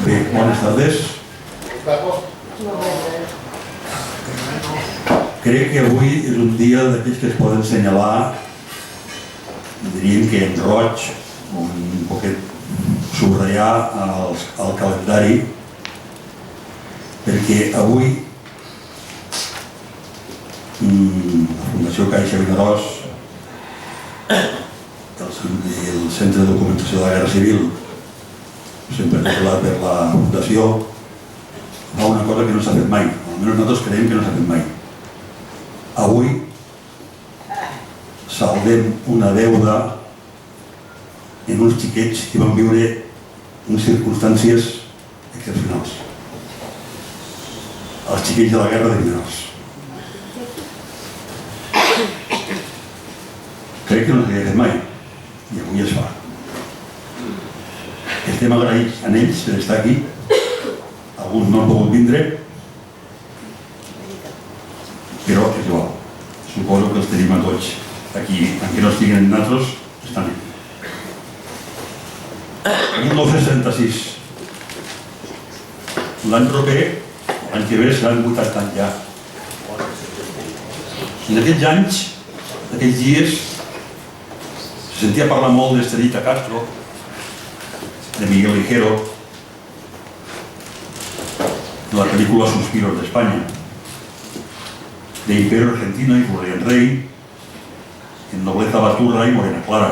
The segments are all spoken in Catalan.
Bé, buenas tardes. Crec que avui és un dia d'aquells que es poden assenyalar, diríem que en roig, un poquet subratllar al calendari, perquè avui la Fundació Caixa Vinaròs, el Centre de Documentació de la Guerra Civil, sempre controlat per la Fundació, fa una cosa que no s'ha fet mai, almenys nosaltres creiem que no s'ha fet mai. Avui saldem una deuda en uns xiquets que van viure en circumstàncies excepcionals. Els xiquets de la Guerra de Vinaròs. Crec que no s'havia fet mai, i avui es fa. Estem agraïts a ells per estar aquí. Alguns no han pogut vindre, però és igual. Suposo que els tenim a tots aquí, encara no estiguin nosaltres, estan aquí. 1936. L'any proper, l'any que ve, seran 80 anys ja. En aquells anys, en aquells dies, se sentia parlar molt d'Estrellita Castro, de Miguel Ligero, de la pel·lícula Suspiros d'Espanya, de Imperio Argentino i Florian Rey, en Nobleza Baturra i Morena Clara.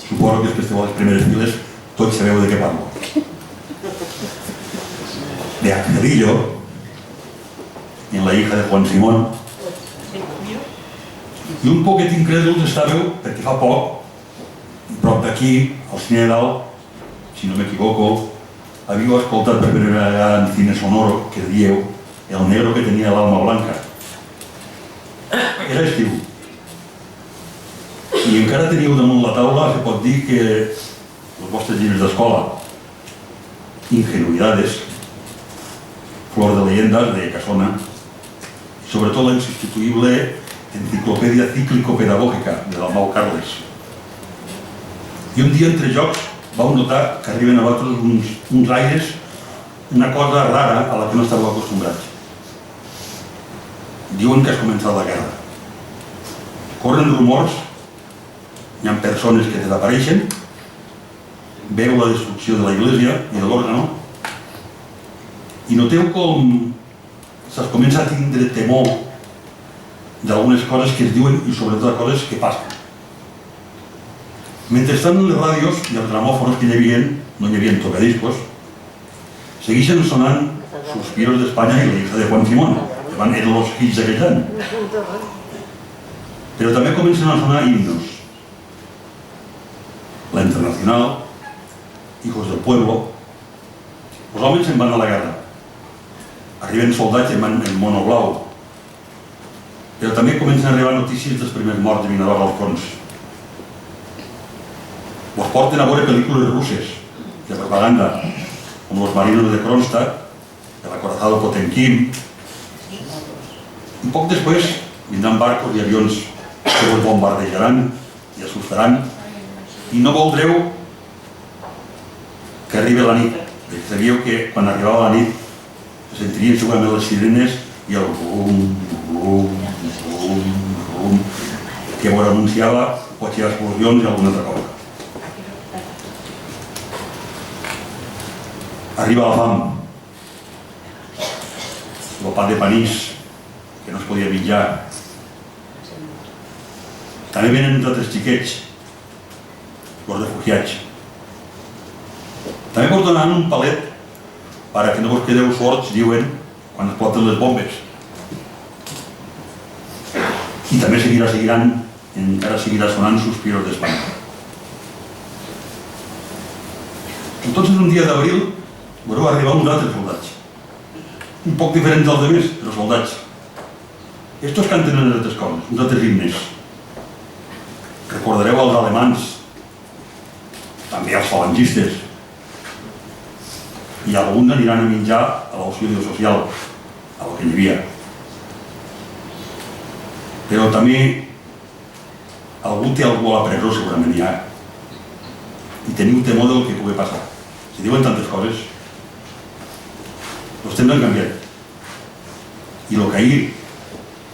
Suposo que els que esteu a les primeres files tots sabeu de què parlo. De Angelillo, en La hija de Juan Simón. I un poquet incrèduls estàveu perquè fa poc, prop d'aquí, al Cine Dalt, si no m'equivoco, havíeu escoltat per primera vegada en Cine Sonoro que dieu El negro que tenia l'alma blanca. Era estiu. I encara teniu damunt la taula, se pot dir que els vostres llibres d'escola, Ingenuidades, Flor de leyendas de Casona, i sobretot la insubstituïble Enciclopèdia Cíclico-Pedagògica de Dalmau Carles. I un dia entre jocs vau notar que arriben a vosaltres uns aires, una cosa rara a la que no estàveu acostumbrats. Diuen que has començat la guerra. Corren rumors, hi ha persones que desapareixen, veu la destrucció de la Iglesia i de l'òrgano, i noteu com se'ls comença a tindre temor d'algunes coses que es diuen i sobretot de coses que passen. Mentrestant, les ràdios i els gramòfons que hi havia, no hi havia tocadiscos, segueixen sonant Suspiros d'Espanya i La hija de Juan Simón, que van eren els hits d'aquell any. Però també comencen a sonar himnos. La Internacional, Hijos del Pueblo. Els homes se'n van a la guerra. Arriben soldats en mono blau. Però també comencen a arribar notícies dels primers morts de Vinaròs als fronts. Vos porten a veure pel·lícules russes de propaganda, com Los marinos de Kronstadt, El acorazado Potemkin. I poc després vindran barcos i avions que vos bombardejaran i assustaran, i no voldreu que arribi la nit, perquè sabíeu que quan arribava la nit se sentirien segurament les sirenes i el rum, rum, rum, rum, que vos anunciava potser explosions i alguna altra cosa. Arriba la fam, el pa de panís, que no es podia menjar. També venen uns altres xiquets, els refugiats. També vos donaran un palet perquè no vos quedeu sords, diuen, quan exploten les bombes. I també encara seguirà sonant Suspiros d'Espanya. Entonces, un dia d'abril, veureu arribar uns altres soldats. Un poc diferents dels altres, però soldats. Estos canten en altres coses, uns altres himnes. Recordareu els alemans, també els falangistes. I alguns aniran a menjar a l'auxili social, a lo que hi havia. Però també algú té algú a la presó, segurament hi ha, i teniu temor del que pugui passar. Si diuen tantes coses, els temps han canviat. I el que ahir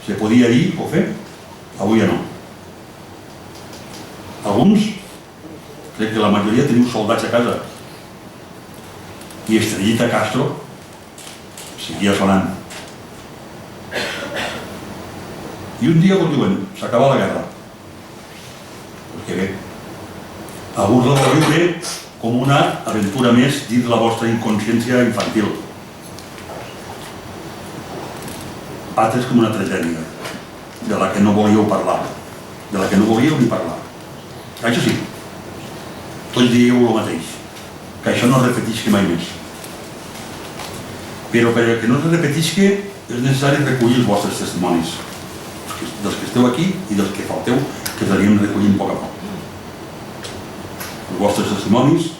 se podia dir o fer, avui ja no. Alguns, crec que la majoria teniu soldats a casa, i Estrellita Castro seguia sonant. I un dia vos diuen, s'acaba la guerra. Perquè bé, alguns la vau viure com una aventura més dins la vostra inconsciència infantil. Altres com una tragèdia, de la que no volíeu parlar, de la que no volíeu ni parlar. Això sí, tots dieu el mateix, que això no es repetisca mai més. Però perquè no es repetisca és necessari recollir els vostres testimonis, dels que esteu aquí i dels que falteu, que els anirem recollint a poc a poc. Els vostres testimonis,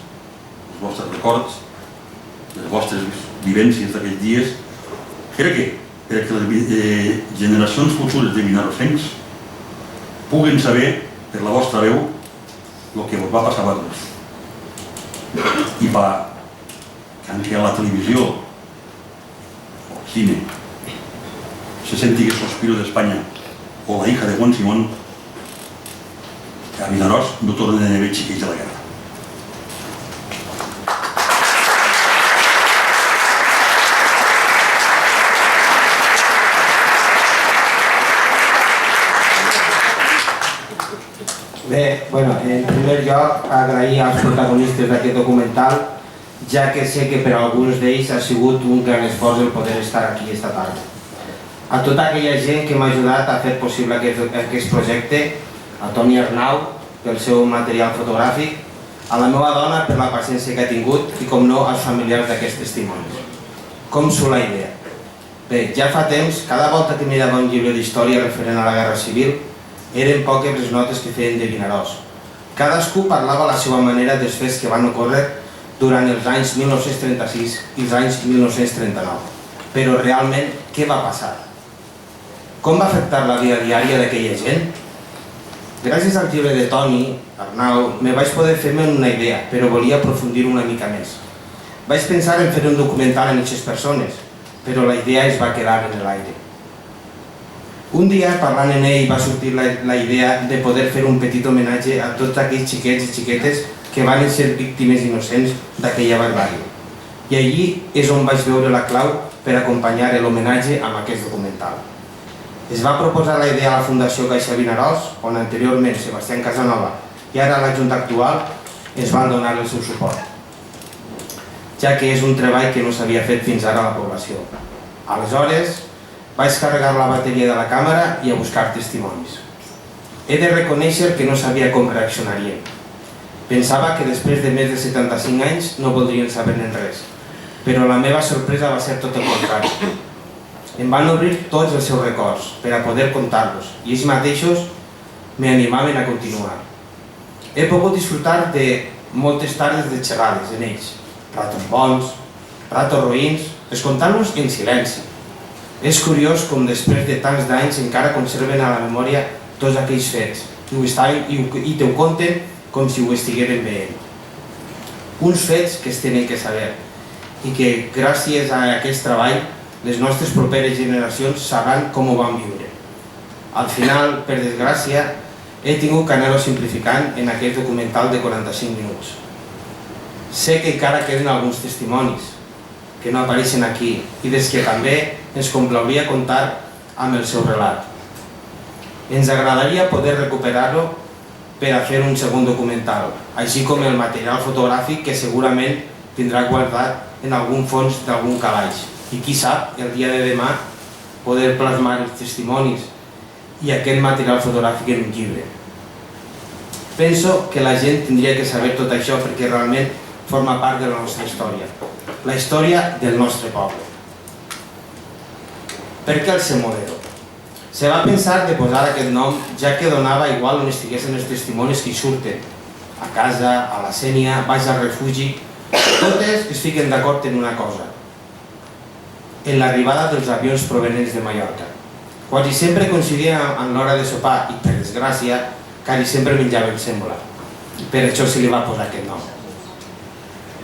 els vostres records, les vostres vivències d'aquells dies. Per què? Perquè les generacions futures de vinarossencs puguen saber, per la vostra veu, el que vos va passar a vosaltres. I que a la televisió o al cine se senti que Sospiro d'Espanya o La hija de Juan Simón, que a Vinaròs no tornen a haver xiquets de la guerra. Bé, bueno, en primer lloc, agrair als protagonistes d'aquest documental, ja que sé que per a alguns d'ells ha sigut un gran esforç el poder estar aquí esta tarda. A tota aquella gent que m'ha ajudat a fer possible aquest projecte, a Toni Arnau pel seu material fotogràfic, a la meva dona per la paciència que ha tingut i, com no, als familiars d'aquests testimonis. Com surt la idea? Bé, ja fa temps, cada volta que mirava un llibre d'història referent a la Guerra Civil, eren poques les notes que feien de Vinaròs. Cadascú parlava a la seva manera dels fets que van ocórrer durant els anys 1936 i els anys 1939. Però realment, què va passar? Com va afectar la vida diària d'aquella gent? Gràcies al llibre de Toni Arnau, me vaig poder fer-me una idea, però volia aprofundir una mica més. Vaig pensar en fer un documental en aquestes persones, però la idea es va quedar en l'aire. Un dia, parlant en ell, va sortir la idea de poder fer un petit homenatge a tots aquells xiquets i xiquetes que van ser víctimes innocents d'aquella barbària. I allí és on vaig veure la clau per acompanyar l'homenatge amb aquest documental. Es va proposar la idea a la Fundació Caixa Vinaròs, on anteriorment Sebastián Casanova i ara la Junta actual ens van donar el seu suport, ja que és un treball que no s'havia fet fins ara a la població. Aleshores, vaig carregar la bateria de la càmera i a buscar testimonis. He de reconèixer que no sabia com reaccionarien. Pensava que després de més de 75 anys no voldrien saber-ne res, però la meva sorpresa va ser tot el contrari. Em van obrir tots els seus records per a poder contar-los i ells mateixos m'animaven a continuar. He pogut disfrutar de moltes tardes de xerrades en ells, ratos bons, ratos roïns, escoltant-los en silenci. És curiós com després de tants d'anys encara conserven a la memòria tots aquells fets i te ho conten com si ho estigueren veient. Uns fets que es tenen que saber i que gràcies a aquest treball les nostres properes generacions sabran com ho van viure. Al final, per desgràcia, he tingut que anar-ho simplificant en aquest documental de 45 minuts. Sé que encara queden alguns testimonis que no apareixen aquí i des que també ens complauria comptar amb el seu relat. Ens agradaria poder recuperar-lo per a fer un segon documental, així com el material fotogràfic que segurament tindrà guardat en algun fons d'algun calaix. I qui sap, el dia de demà, poder plasmar els testimonis i aquest material fotogràfic en un llibre. Penso que la gent tindria que saber tot això perquè realment forma part de la nostra història, la història del nostre poble. Per què el Semolero? Se va pensar de posar aquest nom ja que donava igual on estiguessin els testimonis que hi surten, a casa, a la Sénia, baix al refugi, totes es fiquen d'acord en una cosa, en l'arribada dels avions provenents de Mallorca. Quasi sempre coincidien en l'hora de sopar i, per desgràcia, car sempre menjaven sèmola. Per això se li va posar aquest nom.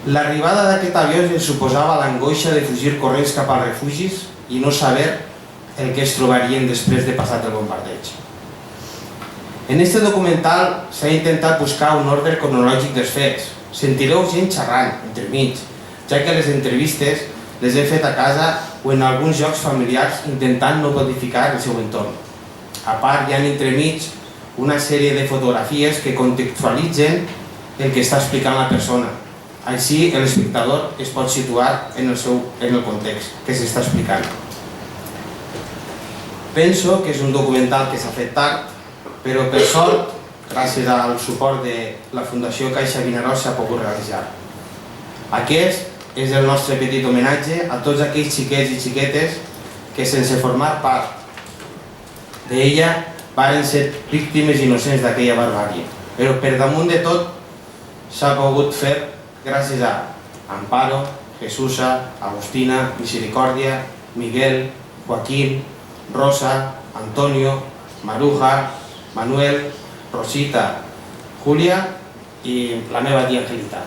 L'arribada d'aquest avió li suposava l'angoixa de fugir corrents cap als refugis i no saber el que es trobarien després de passat el bombardeig. En este documental s'ha intentat buscar un ordre cronològic dels fets. Sentireu gent xerrant, entremig, ja que les entrevistes les he fet a casa o en alguns jocs familiars intentant no codificar el seu entorn. A part, hi ha entremig una sèrie de fotografies que contextualitzen el que està explicant la persona. Així, l'espectador es pot situar en el context que s'està explicant. Penso que és un documental que s'ha fet tard, però per sort, gràcies al suport de la Fundació Caixa Vinaròs, s'ha pogut realitzar. Aquest és el nostre petit homenatge a tots aquells xiquets i xiquetes que, sense formar part d'ella, varen ser víctimes innocents d'aquella barbàrie. Però per damunt de tot s'ha pogut fer gràcies a Amparo, Jesusa, Agustina, Misericòrdia, Miguel, Joaquín, Rosa, Antonio, Maruja, Manuel, Rosita, Júlia i la meva tia Angelita.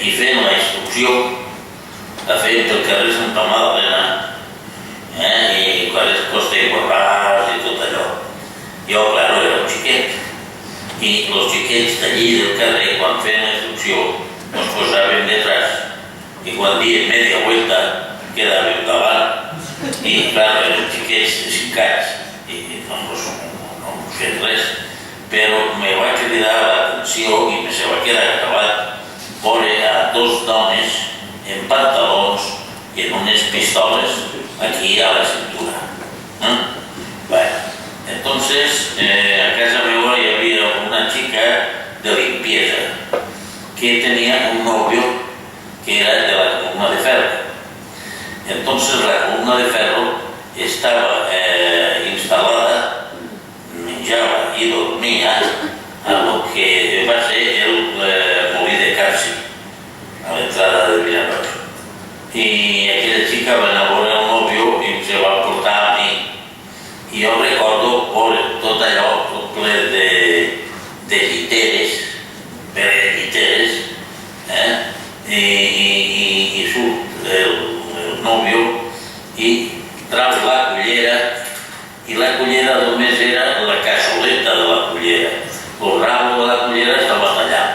I fent la instrucció, ha fet el carrer Santa Magdalena els xiquets d'allí del carrer, quan feien la instrucció, ens posaven detrás. I quan diem media vuelta, quedàvem davant. I, clar, eren xiquets de 5 anys i no ens feien res. Però me va cridar l'atenció i me se va quedar gravat veure a 2 dones en pantalons i en unes pistoles aquí a la cintura. Entonces, a casa meva hi havia una chica de limpieza que tenía un novio que era de la columna de ferro. Entonces la columna de ferro estaba instalada, menjaba y dormía a lo que va a ser el molí de Carsi, a la entrada de Villanueva. Y aquella chica va a veure el novio i se va portar a mi. I jo recordo tot allò, tot ple de lliteres, i surt el novio i trau la cullera, i la cullera només era la cassoleta de la cullera. El rabo de la cullera estava tallat.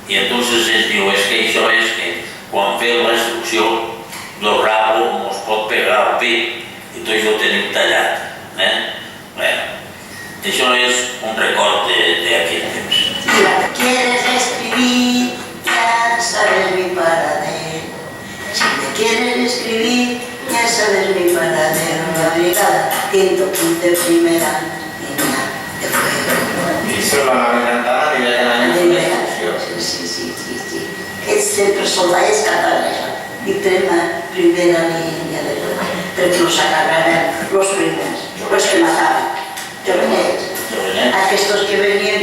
I entonces ens diu, és que això és que quan fem la instrucció, el rabo ens pot pegar al pit, i tot això ho tenim tallat. Això és un record d'aquell temps. Si la quieres escribir, ya sabes mi paradero. Si me quieres escribir, ya sabes mi paradero. La brigada 115 primera línea de fuego. I solo la adelantada diré que l'any Sí. És sempre soldats catalans i trema primera línea de fuego. Perquè los agarraran los primers, los que mataban. Aquestos que venían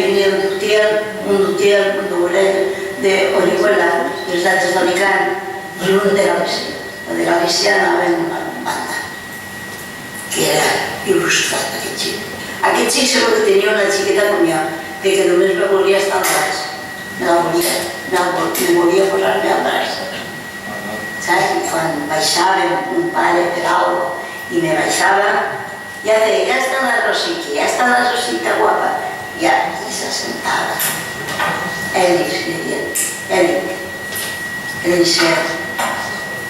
un Dutier, de Orihuela, dels dates d'Alicant, i un de Galícia. El de Galícia anava en una banda, que era il·lustrat, aquest xic. Aquest xic segur que tenia una xiqueta com jo, que només me volia estar al braç. Me volia posar-me al braç. Saps? I quan baixava un pare per alguna cosa i me baixava, ya está la Rosita guapa. Ya, y se sentaba. Él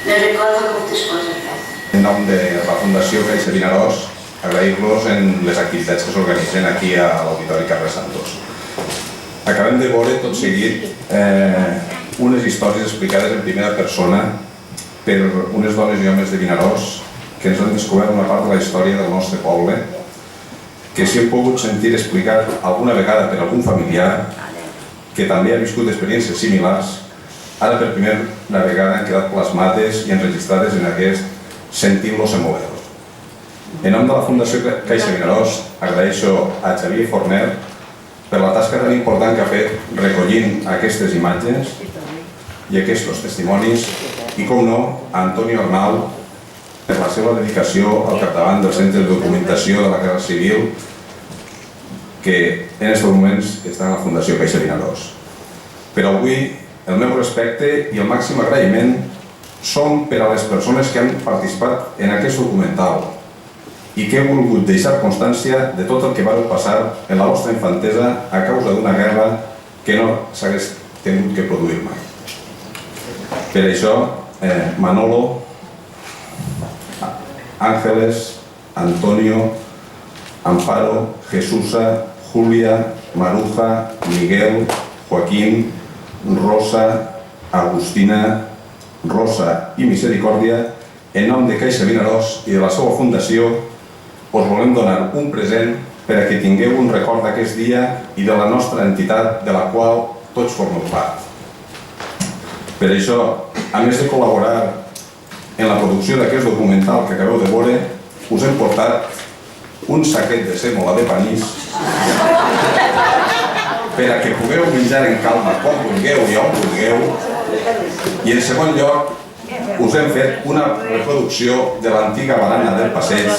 me recuerdo muchas cosas. En nom de la Fundació Caixa Vinaròs, agrair-los en les activitats que s'organitzen aquí a l'Auditori Carles Santos. Acabem de veure tot seguit unes històries explicades en primera persona per unes dones i homes de Vinaròs que ens han descobert una part de la història del nostre poble, que si hem pogut sentir explicat alguna vegada per algun familiar que també ha viscut experiències similars, ara per primera vegada han quedat plasmades i enregistrades en aquest Sentim-los en mover. En nom de la Fundació Caixa Vinaròs agraeixo a Xavier Forner per la tasca tan important que ha fet recollint aquestes imatges i aquests testimonis i, com no, a Antonio Arnau per la seva dedicació al capdavant del Centre de Documentació de la Guerra Civil que en aquests moments està en la Fundació Caixa Vinaròs. Per avui, el meu respecte i el màxim agraïment són per a les persones que han participat en aquest documental i que he volgut deixar constància de tot el que vau passar en la vostra infantesa a causa d'una guerra que no s'hagués tingut que produir mai. Per això, Manolo, Ángeles, Antonio, Amparo, Jesusa, Julia, Maruja, Miguel, Joaquín, Rosa, Agustina, Rosa i Misericòrdia, en nom de Caixa Vinaròs i de la seva fundació, us volem donar un present per a que tingueu un record d'aquest dia i de la nostra entitat de la qual tots formeu part. Per això, a més de col·laborar en la producció d'aquest documental que acabeu de veure, us hem portat un saquet de sèmola de panís per a que pugueu menjar en calma com vulgueu i on vulgueu. I en segon lloc, us hem fet una reproducció de l'antiga barana del passeig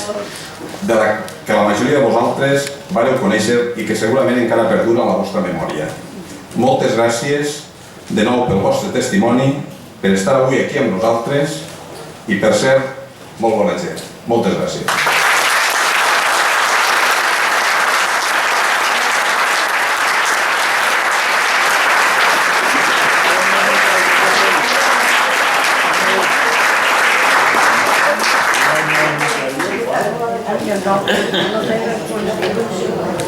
de la que la majoria de vosaltres vareu conèixer i que segurament encara perdura en la vostra memòria. Moltes gràcies de nou pel vostre testimoni, per estar avui aquí amb nosaltres i, per cert, molt bona gent. Moltes gràcies. Jo no tenc responsabilitat.